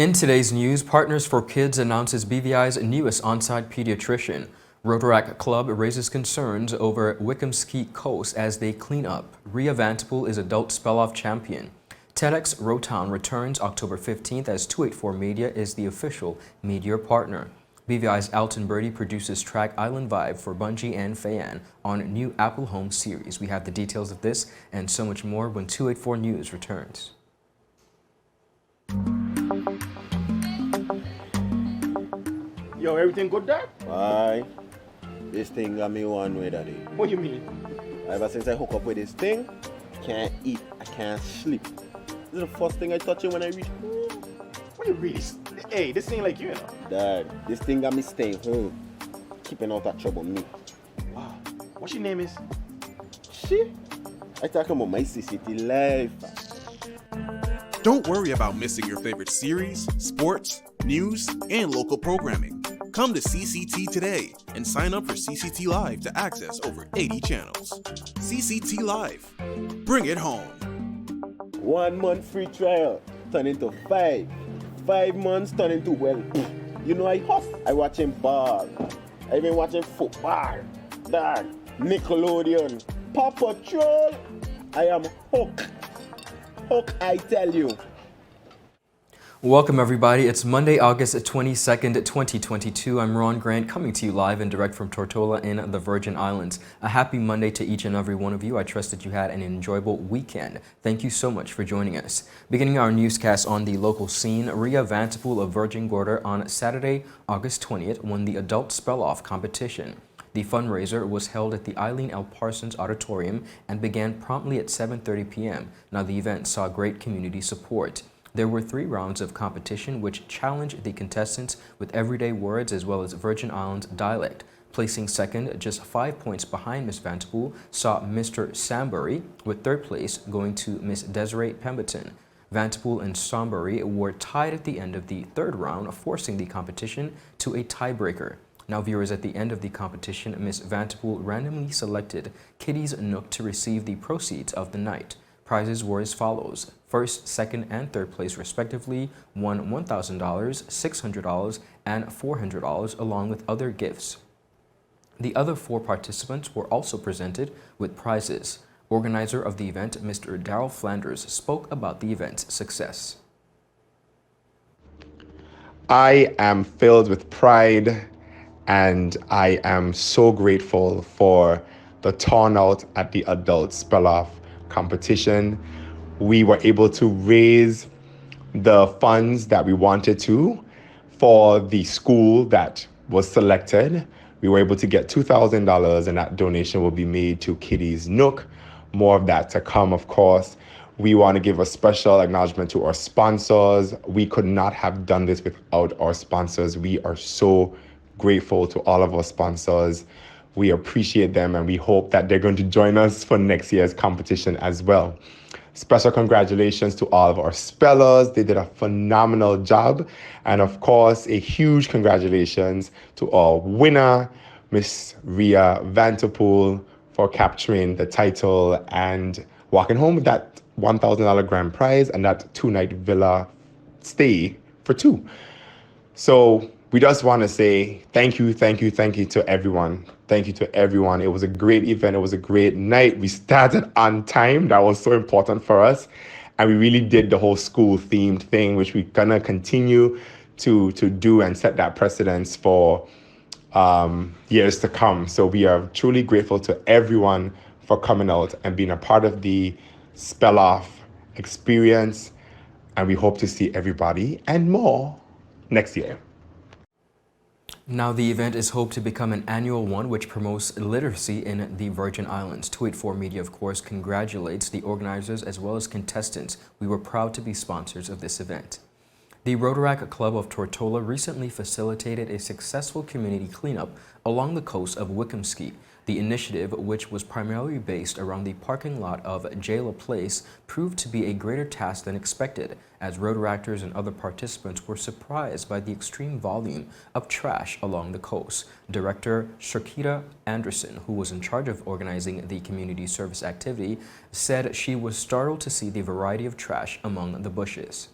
In today's news, Partners for Kids announces BVI's newest onsite pediatrician. Rotract Club raises concerns over Wickhams Cay coast as they clean up. Vanterpool is adult spell-off champion. TEDx Rotown returns October 15th as 284 Media is the official media partner. BVI's Alton Bertie produces track Island Vibe for Bunji and Fayan on new Apple Home series. We have the details of this and so much more when 284 News returns. Yo, everything good, Dad? Aye. This thing got me one way, Daddy. What you mean? Ever since I hook up with this thing, I can't eat, I can't sleep. This is the first thing I touch it when I reach home. What you really? Hey, this ain't like you, you know. Dad, this thing got me staying home, keeping out of trouble me. Wow. What your name is? Shit. I talking about my CCT life. Don't worry about missing your favorite series, sports, news, and local programming. Come to CCT today and sign up for CCT Live to access over 80 channels. CCT Live. Bring it home. 1 month free trial turn into 5. 5 months turn into, well, you know I huff. I watching ball. I been watching football. Dad, Nickelodeon, Paw Patrol. I am hooked. Hook, I tell you. Welcome everybody. It's Monday, August 22nd, 2022. I'm Ron Grant coming to you live and direct from Tortola in the Virgin Islands. A happy Monday to each and every one of you. I trust that you had an enjoyable weekend. Thank you so much for joining us. Beginning our newscast on the local scene, Vanterpool of Virgin Gorda on Saturday, August 20th won the adult spell-off competition. The fundraiser was held at the Eileen L. Parsons Auditorium and began promptly at 7:30 p.m. Now, the event saw great community support. There were 3 rounds of competition which challenged the contestants with everyday words as well as Virgin Islands dialect. Placing second, just 5 points behind Miss Vanterpool, saw Mr. Sambury, with 3rd place going to Miss Desiree Pemberton. Vanterpool and Sambury were tied at the end of the 3rd round, forcing the competition to a tiebreaker. Now, viewers, at the end of the competition, Miss Vanterpool randomly selected Kitty's Nook to receive the proceeds of the night. Prizes were as follows. 1st, 2nd, and 3rd place respectively won $1,000, $600, and $400 along with other gifts. The other 4 participants were also presented with prizes. Organizer of the event, Mr. Darrell Flanders, spoke about the event's success. I am filled with pride and I am so grateful for the turnout at the adult spell-off competition. We were able to raise the funds that we wanted to for the school that was selected. We were able to get $2,000 and that donation will be made to Kitty's Nook. More of that to come, of course. We want to give a special acknowledgement to our sponsors. We could not have done this without our sponsors. We are so grateful to all of our sponsors. We appreciate them and we hope that they're going to join us for next year's competition as well. Special congratulations to all of our spellers. They did a phenomenal job. And of course, a huge congratulations to our winner, Miss Ria Vanterpool, for capturing the title and walking home with that $1,000 grand prize and that 2-night villa stay for 2. So we just want to say thank you to everyone. Thank you to everyone. It was a great event. It was a great night. We started on time. That was so important for us. And we really did the whole school themed thing, which we're going to continue to do and set that precedence for years to come. So we are truly grateful to everyone for coming out and being a part of the spell-off experience. And we hope to see everybody and more next year. Now, the event is hoped to become an annual one which promotes literacy in the Virgin Islands. 284 Media, of course, congratulates the organizers as well as contestants. We were proud to be sponsors of this event. The Rotract Club of Tortola recently facilitated a successful community cleanup along the coast of Wickhams Cay. The initiative, which was primarily based around the parking lot of Jayla Place, proved to be a greater task than expected, as Rotaractors and other participants were surprised by the extreme volume of trash along the coast. Director Shakira Anderson, who was in charge of organizing the community service activity, said she was startled to see the variety of trash among the bushes.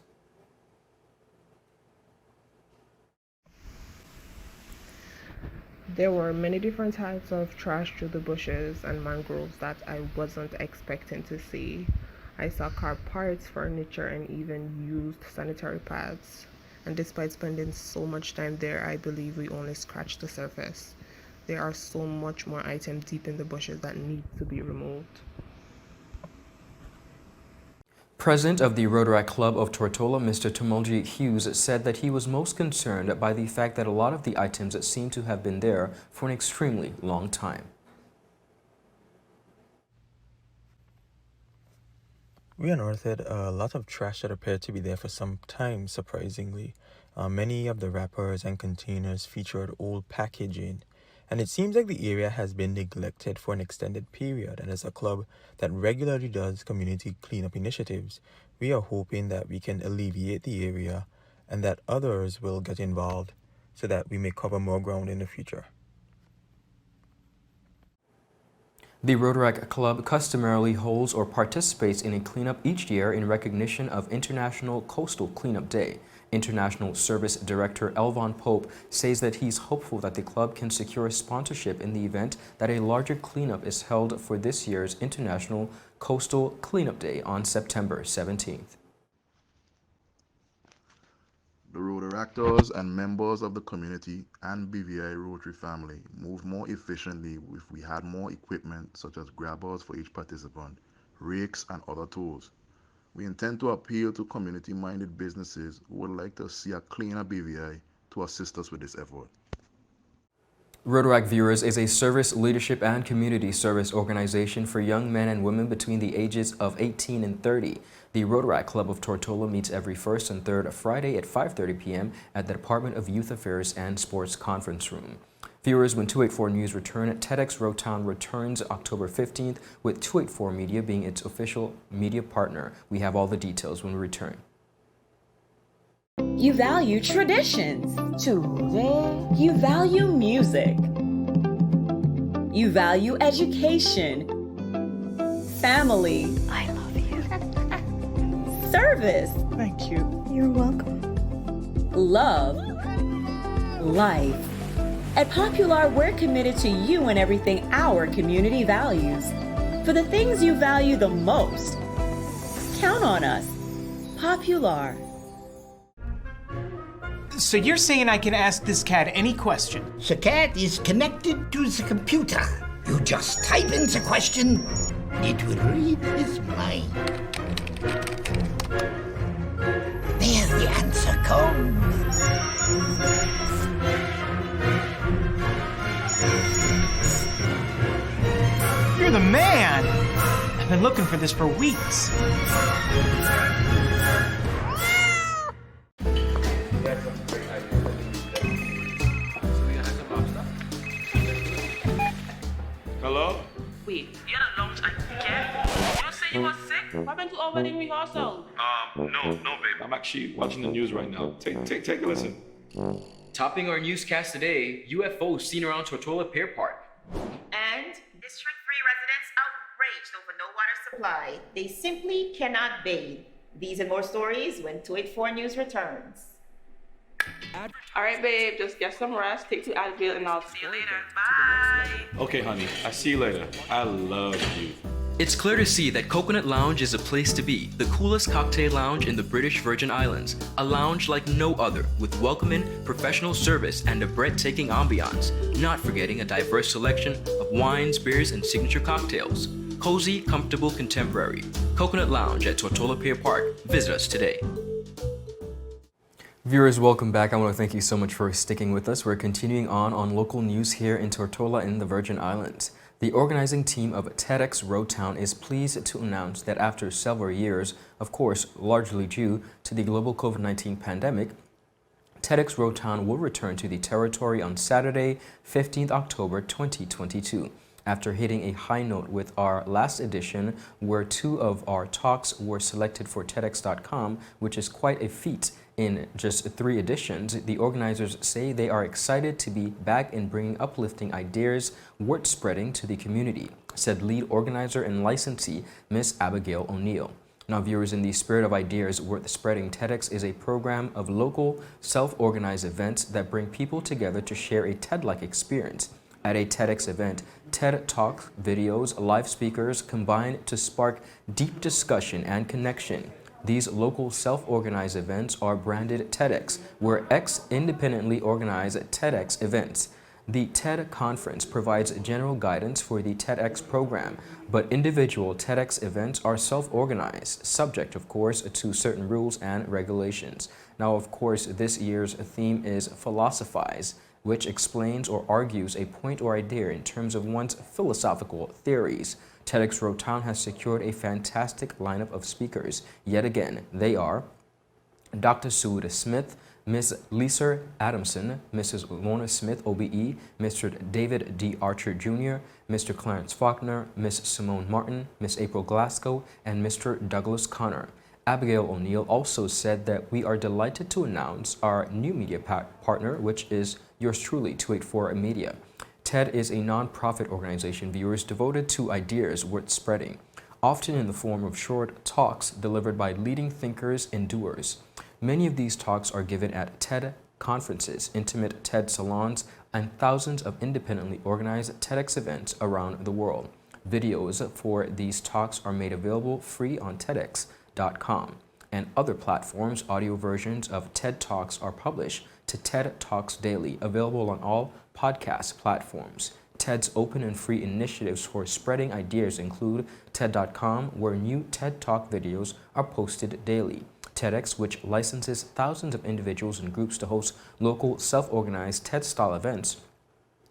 There were many different types of trash through the bushes and mangroves that I wasn't expecting to see. I saw car parts, furniture, and even used sanitary pads. And despite spending so much time there, I believe we only scratched the surface. There are so much more items deep in the bushes that need to be removed. President of the Rotract Club of Tortola, Mr. Bunji Hughes, said that he was most concerned by the fact that a lot of the items seem to have been there for an extremely long time. We unearthed a lot of trash that appeared to be there for some time, surprisingly. Many of the wrappers and containers featured old packaging, and it seems like the area has been neglected for an extended period. And as a club that regularly does community cleanup initiatives, we are hoping that we can alleviate the area and that others will get involved so that we may cover more ground in the future. The Rotract Club customarily holds or participates in a cleanup each year in recognition of International Coastal Cleanup Day. International Service Director Elvon Pope says that he's hopeful that the club can secure a sponsorship in the event that a larger cleanup is held for this year's International Coastal Cleanup Day on September 17th. The Rotaractors and members of the community and BVI Rotary family moved more efficiently if we had more equipment such as grabbers for each participant, rakes and other tools. We intend to appeal to community-minded businesses who would like to see a cleaner BVI to assist us with this effort. Rotract Viewers is a service, leadership, and community service organization for young men and women between the ages of 18 and 30. The Rotract Club of Tortola meets every first and third Friday at 5:30 p.m. at the Department of Youth Affairs and Sports Conference Room. Viewers, when 284 News return, TEDx Rotown returns October 15th, with 284 Media being its official media partner. We have all the details when we return. You value traditions. You value music. You value education. Family. I love you. Service. Thank you. You're welcome. Love. Life. At Popular, we're committed to you and everything our community values. For the things you value the most, count on us. Popular. So you're saying I can ask this cat any question? The cat is connected to the computer. You just type in the question, it will read his mind. There the answer comes. You're the man! I've been looking for this for weeks. Hello? Wait, you had a lunch and get? You say you were sick? What happened to over the rehearsal? No, babe. I'm actually watching the news right now. Take a listen. Topping our newscast today, UFOs seen around Tortola Pier Park. And District 3 residents outraged over no water supply. They simply cannot bathe. These and more stories when 284 News returns. Alright, babe, just get some rest, take 2 Advil, and I'll see you later. Bye. Okay, honey. I see you later. I love you. It's clear to see that Coconut Lounge is a place to be, the coolest cocktail lounge in the British Virgin Islands. A lounge like no other, with welcoming, professional service, and a breathtaking ambiance. Not forgetting a diverse selection of wines, beers, and signature cocktails. Cozy, comfortable, contemporary. Coconut Lounge at Tortola Pier Park. Visit us today. Viewers, welcome back. I want to thank you so much for sticking with us. We're continuing on local news here in Tortola in the Virgin Islands. The organizing team of TEDx Rotown is pleased to announce that after several years, of course, largely due to the global COVID-19 pandemic, TEDx Rotown will return to the territory on Saturday, 15th October 2022. After hitting a high note with our last edition, where 2 of our talks were selected for TEDx.com, which is quite a feat in just 3 editions, the organizers say they are excited to be back in bringing uplifting ideas, word spreading to the community, said lead organizer and licensee Miss Abigail O'Neill. Now, viewers, in the spirit of ideas worth spreading, TEDx is a program of local, self-organized events that bring people together to share a TED-like experience. At a TEDx event, TED Talk videos, live speakers combine to spark deep discussion and connection. These local self-organized events are branded TEDx, where X independently organize TEDx events. The TED Conference provides general guidance for the TEDx program, but individual TEDx events are self-organized, subject, of course, to certain rules and regulations. Now, of course, this year's theme is Philosophize, which explains or argues a point or idea in terms of one's philosophical theories. TEDx Rotown has secured a fantastic lineup of speakers. Yet again, they are Dr. Suda Smith, Ms. Lisa Adamson, Mrs. Lorna Smith, OBE, Mr. David D. Archer Jr., Mr. Clarence Faulkner, Ms. Simone Martin, Ms. April Glasgow, and Mr. Douglas Connor. Abigail O'Neill also said that we are delighted to announce our new media partner, which is yours truly, 284 Media. TED is a non-profit organization, viewers, devoted to ideas worth spreading, often in the form of short talks delivered by leading thinkers and doers. Many of these talks are given at TED conferences, intimate TED salons, and thousands of independently organized TEDx events around the world. Videos for these talks are made available free on TEDx.com, and other platforms. Audio versions of TED Talks are published to TED Talks Daily, available on all podcast platforms. TED's open and free initiatives for spreading ideas include TED.com, where new TED Talk videos are posted daily. TEDx, which licenses thousands of individuals and groups to host local self-organized TED-style events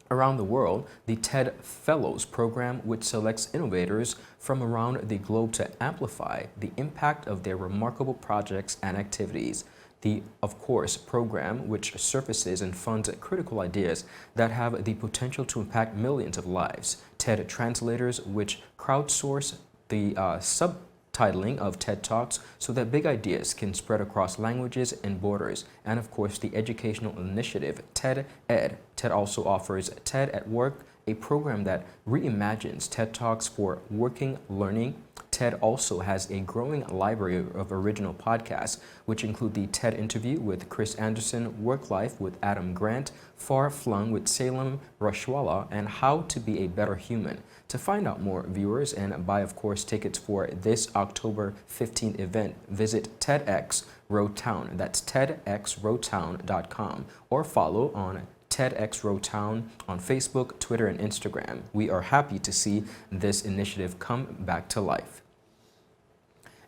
around the world. The TED Fellows program, which selects innovators from around the globe to amplify the impact of their remarkable projects and activities. The Of Course program, which surfaces and funds critical ideas that have the potential to impact millions of lives. TED Translators, which crowdsource the subtitling of TED Talks so that big ideas can spread across languages and borders. And of course, the educational initiative TED Ed. TED also offers TED at Work, a program that reimagines TED Talks for working learning. TED also has a growing library of original podcasts, which include the TED Interview with Chris Anderson, Work Life with Adam Grant, Far Flung with Salem Rashwala, and How to Be a Better Human. To find out more, viewers, and buy, of course, tickets for this October 15th event, visit TEDx Rotown. That's TEDxRotown.com, or follow on TEDx Rotown on Facebook, Twitter, and Instagram. We are happy to see this initiative come back to life.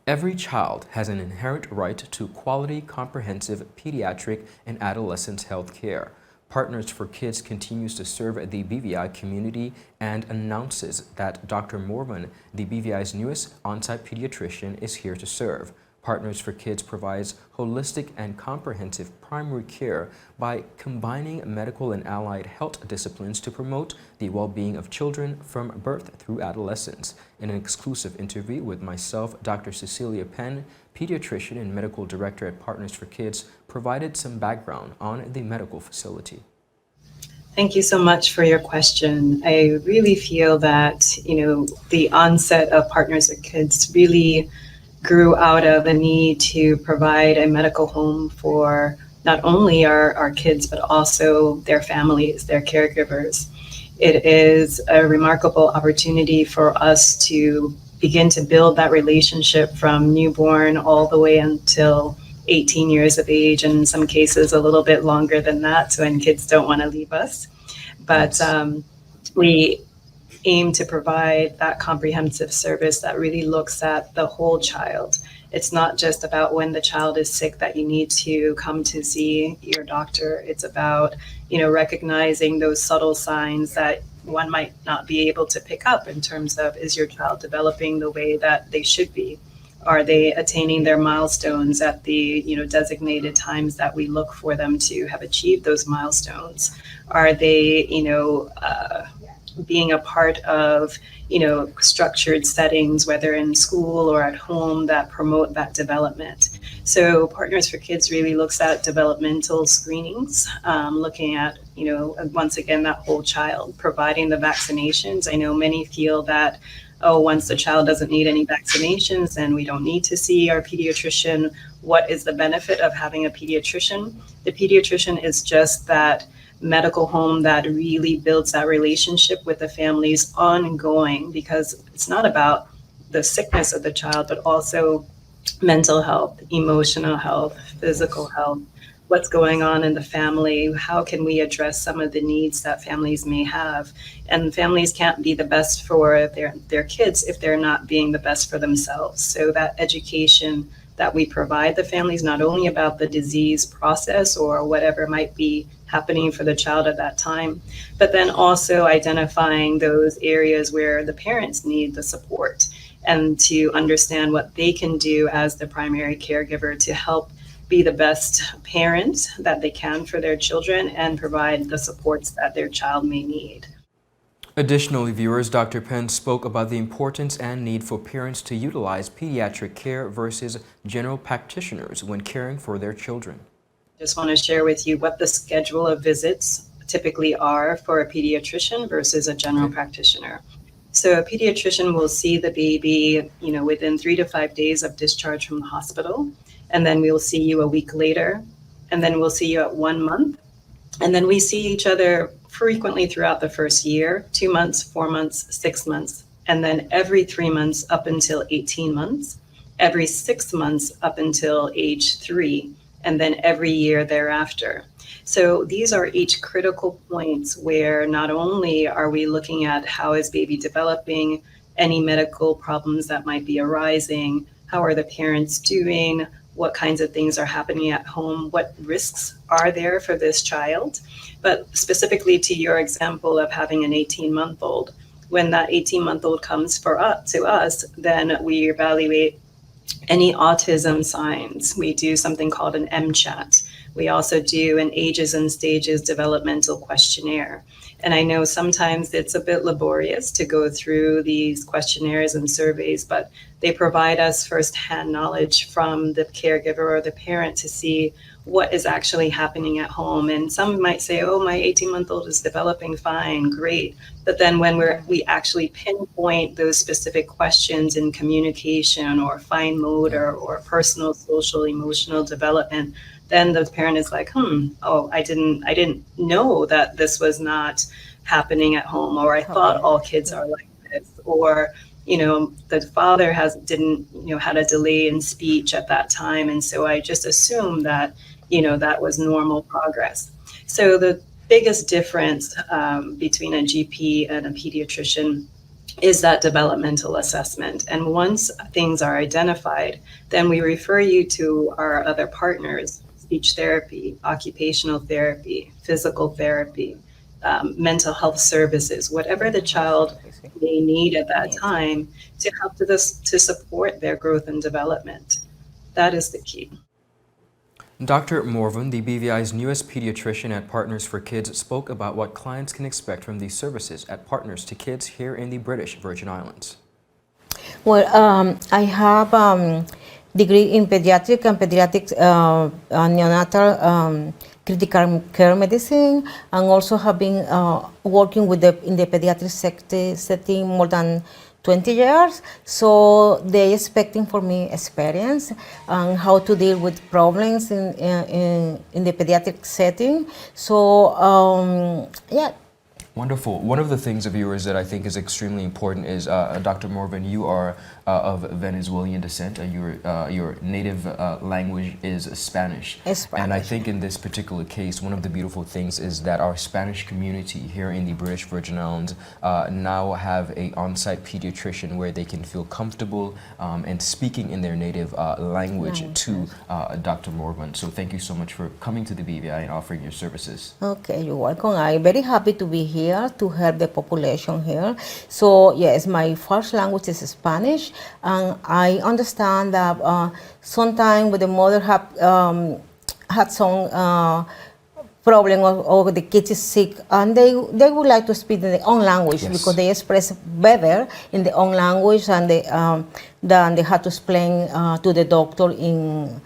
Every child has an inherent right to quality, comprehensive pediatric and adolescent health care. Partners for Kids continues to serve the BVI community and announces that Dr. Morvan, the BVI's newest on-site pediatrician, is here to serve. Partners for Kids provides holistic and comprehensive primary care by combining medical and allied health disciplines to promote the well-being of children from birth through adolescence. In an exclusive interview with myself, Dr. Cecilia Penn, pediatrician and medical director at Partners for Kids, provided some background on the medical facility. Thank you so much for your question. I really feel that, the onset of Partners for Kids really grew out of a need to provide a medical home for not only our kids, but also their families, their caregivers. It is a remarkable opportunity for us to begin to build that relationship from newborn all the way until 18 years of age, and in some cases a little bit longer than that, when kids don't want to leave us. But we aim to provide that comprehensive service that really looks at the whole child. It's not just about when the child is sick that you need to come to see your doctor. It's about, recognizing those subtle signs that one might not be able to pick up in terms of, is your child developing the way that they should be? Are they attaining their milestones at the designated times that we look for them to have achieved those milestones? Are they being a part of structured settings, whether in school or at home, that promote that development? So Partners for Kids really looks at developmental screenings, looking at once again that whole child, providing the vaccinations. I know many feel that oh, once the child doesn't need any vaccinations, then we don't need to see our pediatrician. What is the benefit of having a pediatrician? The pediatrician is just that medical home that really builds that relationship with the families ongoing, because it's not about the sickness of the child, but also mental health, emotional health, physical health, what's going on in the family, how can we address some of the needs that families may have. And families can't be the best for their kids if they're not being the best for themselves. So that education that we provide the families, not only about the disease process or whatever might be happening for the child at that time, but then also identifying those areas where the parents need the support and to understand what they can do as the primary caregiver to help be the best parent that they can for their children and provide the supports that their child may need. Additionally, viewers, Dr. Penn spoke about the importance and need for parents to utilize pediatric care versus general practitioners when caring for their children. Just want to share with you what the schedule of visits typically are for a pediatrician versus a general practitioner. So a pediatrician will see the baby, within 3 to 5 days of discharge from the hospital. And then we'll see you a week later. And then we'll see you at 1 month. And then we see each other frequently throughout the first year, 2 months, 4 months, 6 months, and then every 3 months up until 18 months, every 6 months up until age 3, and then every year thereafter. So these are each critical points where not only are we looking at how is baby developing, any medical problems that might be arising, how are the parents doing, what kinds of things are happening at home, what risks are there for this child. But specifically to your example of having an 18-month-old, when that 18-month-old comes to us, then we evaluate any autism signs. We do something called an MCHAT. We also do an ages and stages developmental questionnaire. And I know sometimes it's a bit laborious to go through these questionnaires and surveys, but they provide us firsthand knowledge from the caregiver or the parent to see what is actually happening at home. And some might say, oh, my 18-month-old is developing fine, great. But then when we actually pinpoint those specific questions in communication or fine motor or personal, social, emotional development, then the parent is like, oh, I didn't know that this was not happening at home, or I thought all kids are like this, or the father had a delay in speech at that time, and so I just assumed that that was normal progress. So the biggest difference between a GP and a pediatrician is that developmental assessment. And once things are identified, then we refer you to our other partners: speech therapy, occupational therapy, physical therapy, mental health services, whatever the child may need at that time to help to support their growth and development. That is the key. Dr. Morvan, the BVI's newest pediatrician at Partners for Kids, spoke about what clients can expect from these services at Partners to Kids here in the British Virgin Islands. Well, I have degree in pediatric and neonatal critical care medicine, and also have been working in the pediatric setting more than 20 years. So they're expecting for me experience on how to deal with problems in the pediatric setting. So yeah. Wonderful. One of the things, viewers, that I think is extremely important is, Dr. Morvan, you are of Venezuelan descent. Your native language is Spanish. And I think in this particular case, one of the beautiful things is that our Spanish community here in the British Virgin Islands now have a on-site pediatrician where they can feel comfortable and speaking in their native language to Dr. Morvan. So thank you so much for coming to the BVI and offering your services. Okay, you're welcome. I'm very happy to be here to help the population here. So yes, my first language is Spanish, and I understand that sometimes when the mother had some problem or the kid is sick, and they would like to speak in their own language because they express better in their own language, and than they had to explain to the doctor in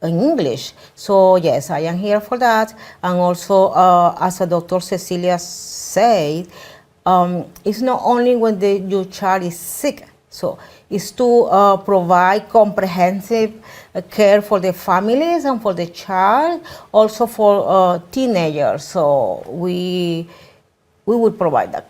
English. So yes, I am here for that. And also, as a Dr. Cecilia said, it's not only when your child is sick. So it's to provide comprehensive care for the families and for the child, also for teenagers. So we will provide that.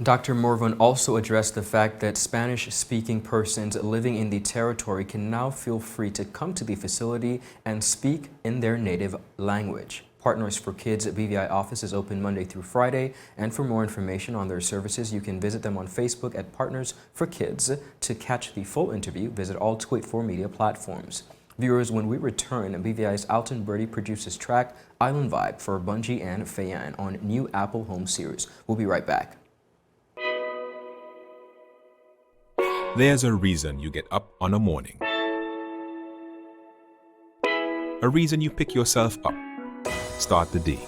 Dr. Morvan also addressed the fact that Spanish-speaking persons living in the territory can now feel free to come to the facility and speak in their native language. Partners for Kids BVI office is open Monday through Friday, and for more information on their services, you can visit them on Facebook at Partners for Kids. To catch the full interview, visit all 284 media platforms. Viewers, when we return, BVI's Alton Bertie produces track Island Vibe for Bunji and Fayan on new Apple Home series. We'll be right back. There's a reason you get up on a morning. A reason you pick yourself up, start the day.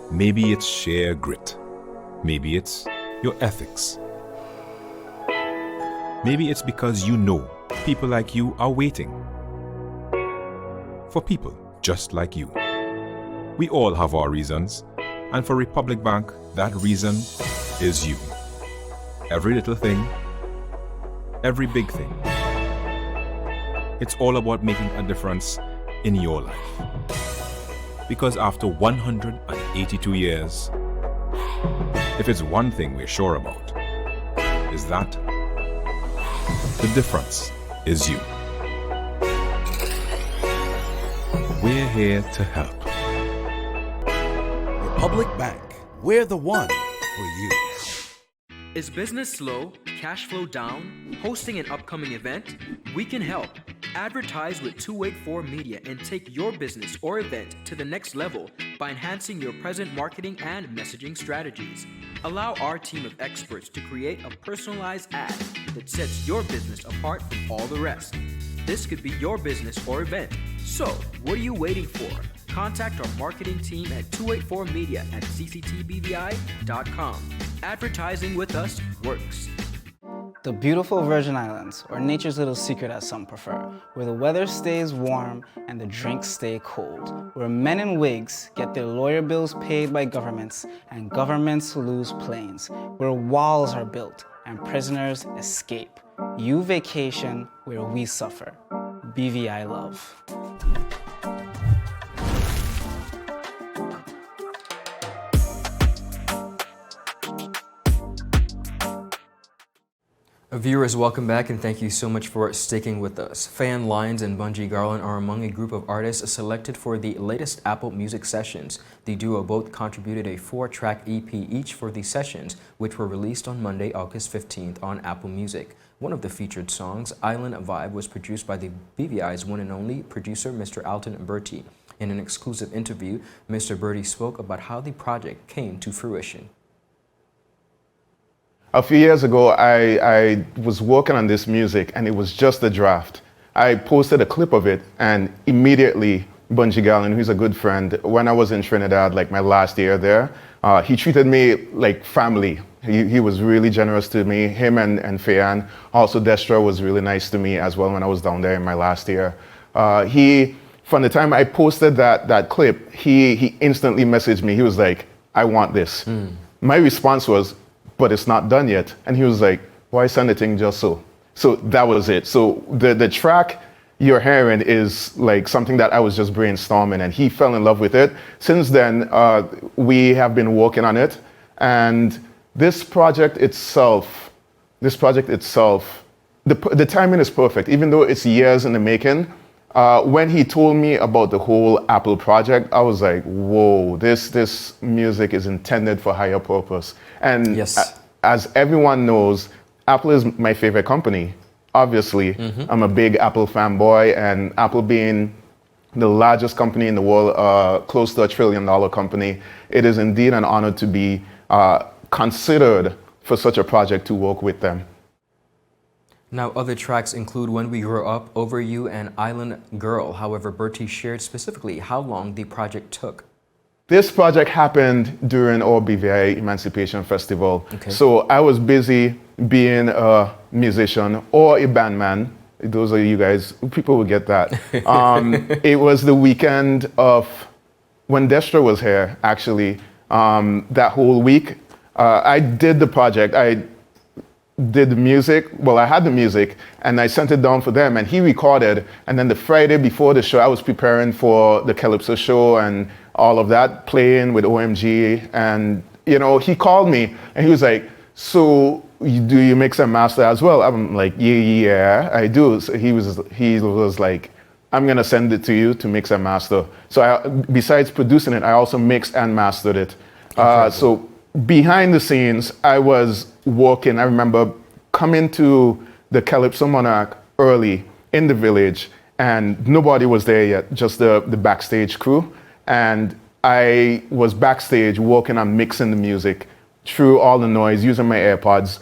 Maybe it's sheer grit. Maybe it's your ethics. Maybe it's because you know people like you are waiting for people just like you. We all have our reasons, and for Republic Bank, that reason is you. Every little thing, every big thing. It's all about making a difference in your life. Because after 182 years, if it's one thing we're sure about, is that the difference is you. We're here to help. Republic Bank, we're the one for you. Is business slow? Cash flow down? Hosting an upcoming event? We can help. Advertise with 284 Media and take your business or event to the next level by enhancing your present marketing and messaging strategies. Allow our team of experts to create a personalized ad that sets your business apart from all the rest. This could be your business or event. So, what are you waiting for? Contact our marketing team at 284media@cctbvi.com. Advertising with us works. The beautiful Virgin Islands, or nature's little secret as some prefer, where the weather stays warm and the drinks stay cold, where men in wigs get their lawyer bills paid by governments and governments lose planes, where walls are built and prisoners escape. You vacation where we suffer. BVI Love. Viewers, welcome back and thank you so much for sticking with us. Fan Lyons and Bunji Garland are among a group of artists selected for the latest Apple Music Sessions. The duo both contributed a 4-track EP each for the sessions, which were released on Monday, August 15th on Apple Music. One of the featured songs, Island Vibe, was produced by the BVI's one and only producer, Mr. Alton Bertie. In an exclusive interview, Mr. Bertie spoke about how the project came to fruition. A few years ago, I was working on this music and it was just a draft. I posted a clip of it and immediately Bunji Garland, who's a good friend, when I was in Trinidad, like my last year there, he treated me like family. He was really generous to me, him and Fayan. Also, Destra was really nice to me as well when I was down there in my last year. From the time I posted that clip, he instantly messaged me. He was like, I want this. My response was, but it's not done yet. And he was like, why send a thing just so? So that was it. So the track you're hearing is like something that I was just brainstorming and he fell in love with it. Since then, we have been working on it. And this project itself, the timing is perfect, even though it's years in the making. When he told me about the whole Apple project, I was like, whoa, this music is intended for higher purpose. And yes, as everyone knows, Apple is my favorite company. Obviously, I'm a big Apple fanboy, and Apple being the largest company in the world, close to $1 trillion company, it is indeed an honor to be considered for such a project to work with them. Now, other tracks include When We Grow Up, Over You, and Island Girl. However, Bertie shared specifically how long the project took. This project happened during our BVI Emancipation Festival. Okay. So I was busy being a musician or a bandman. Those are you guys, people will get that. It was the weekend of when Destra was here, actually. That whole week, I did the project. I did the music. Well, I had the music, and I sent it down for them, and he recorded. And then the Friday before the show, I was preparing for the Calypso show and all of that, playing with OMG. And, you know, he called me, and he was like, so do you mix and master as well? I'm like, yeah, I do. So he was like, I'm gonna send it to you to mix and master. So besides producing it, I also mixed and mastered it. So behind the scenes, I was working. I remember coming to the Calypso Monarch early in the village, and nobody was there yet, just the backstage crew. And I was backstage working on mixing the music through all the noise, using my AirPods,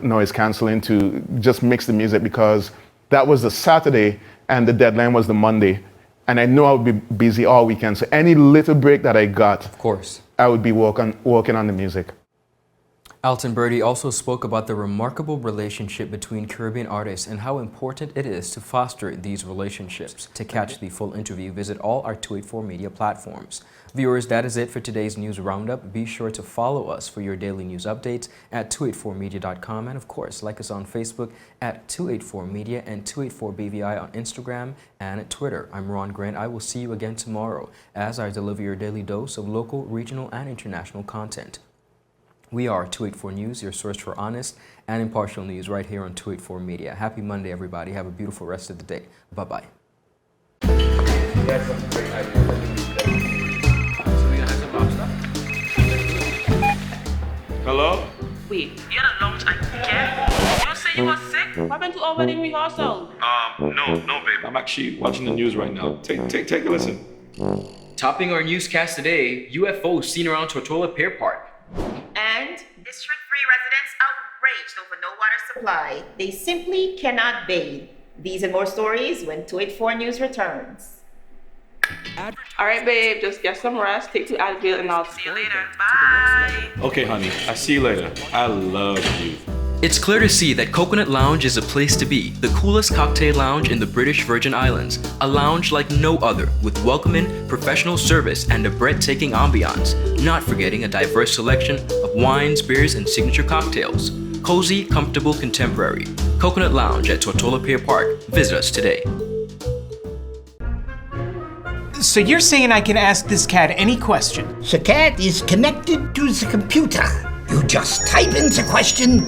noise canceling to just mix the music, because that was the Saturday and the deadline was the Monday. And I knew I would be busy all weekend. So any little break that I got, of course, I would be working on the music. Alton Bertie also spoke about the remarkable relationship between Caribbean artists and how important it is to foster these relationships. To catch the full interview, visit all our 284 media platforms. Viewers, that is it for today's news roundup. Be sure to follow us for your daily news updates at 284media.com, and of course, like us on Facebook at 284media and 284BVI on Instagram and at Twitter. I'm Ron Grant. I will see you again tomorrow as I deliver your daily dose of local, regional, and international content. We are 284 News, your source for honest and impartial news right here on 284 Media. Happy Monday, everybody. Have a beautiful rest of the day. Bye-bye. Hello? Wait, you had a lunch and care? You say you were sick? What happened to our wedding rehearsal? No, babe. I'm actually watching the news right now. Take a listen. Topping our newscast today, UFOs seen around Tortola Pier Park. And District 3 residents outraged over no water supply. They simply cannot bathe. These and more stories when 284 News returns. All right, babe, just get some rest, take 2 Advil, and I'll see you later. Bye. Okay, honey. I see you later. I love you. It's clear to see that Coconut Lounge is a place to be, the coolest cocktail lounge in the British Virgin Islands. A lounge like no other, with welcoming, professional service, and a breathtaking ambiance. Not forgetting a diverse selection of wines, beers, and signature cocktails. Cozy, comfortable, contemporary. Coconut Lounge at Tortola Pier Park. Visit us today. So you're saying I can ask this cat any question? The cat is connected to the computer. You just type in the question,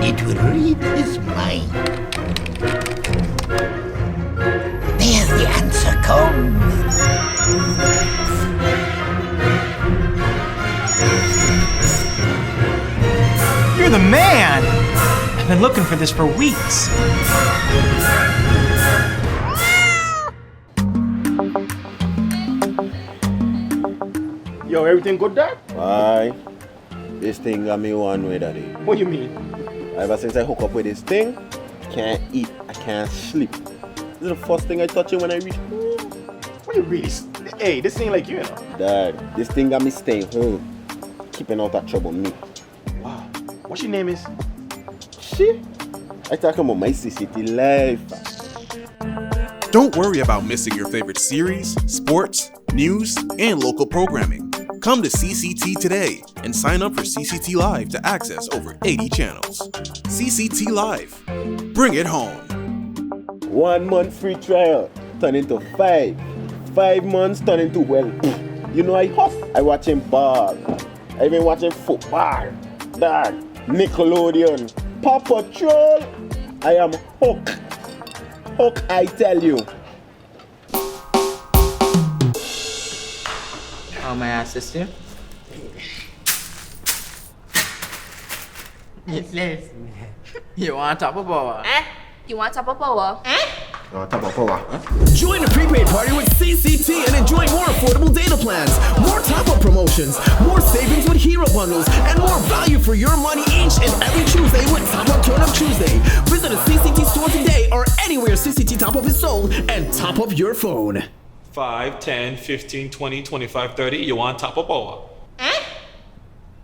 it will read his mind. There the answer comes. You're the man! I've been looking for this for weeks. Yo, everything good, Dad? Aye. This thing got me one way, Daddy. What do you mean? Ever since I hook up with this thing, can't eat, I can't sleep. This is the first thing I touch it when I reach home. What you really? Hey, this ain't like you know. Dad, this thing got me staying home, keeping out of trouble me. Wow. What your name is? She? I talking about my CCT life. Don't worry about missing your favorite series, sports, news, and local programming. Come to CCT today and sign up for CCT Live to access over 80 channels. CCT Live. Bring it home. 1 month free trial turn into 5. 5 months turn into, well, you know I huff. I watching ball. I even watching football. Dad, Nickelodeon, Paw Patrol. I am hooked. Hook, I tell you. How may I assist you? Yes. You want top of power? You want top of power? Join the prepaid party with CCT and enjoy more affordable data plans, more top-up promotions, more savings with hero bundles, and more value for your money each and every Tuesday with Top Up Turn Up Tuesday. Visit a CCT store today or anywhere CCT Top Up is sold and top up your phone. 5, 10, 15, 20, 25, 30. You want top of power?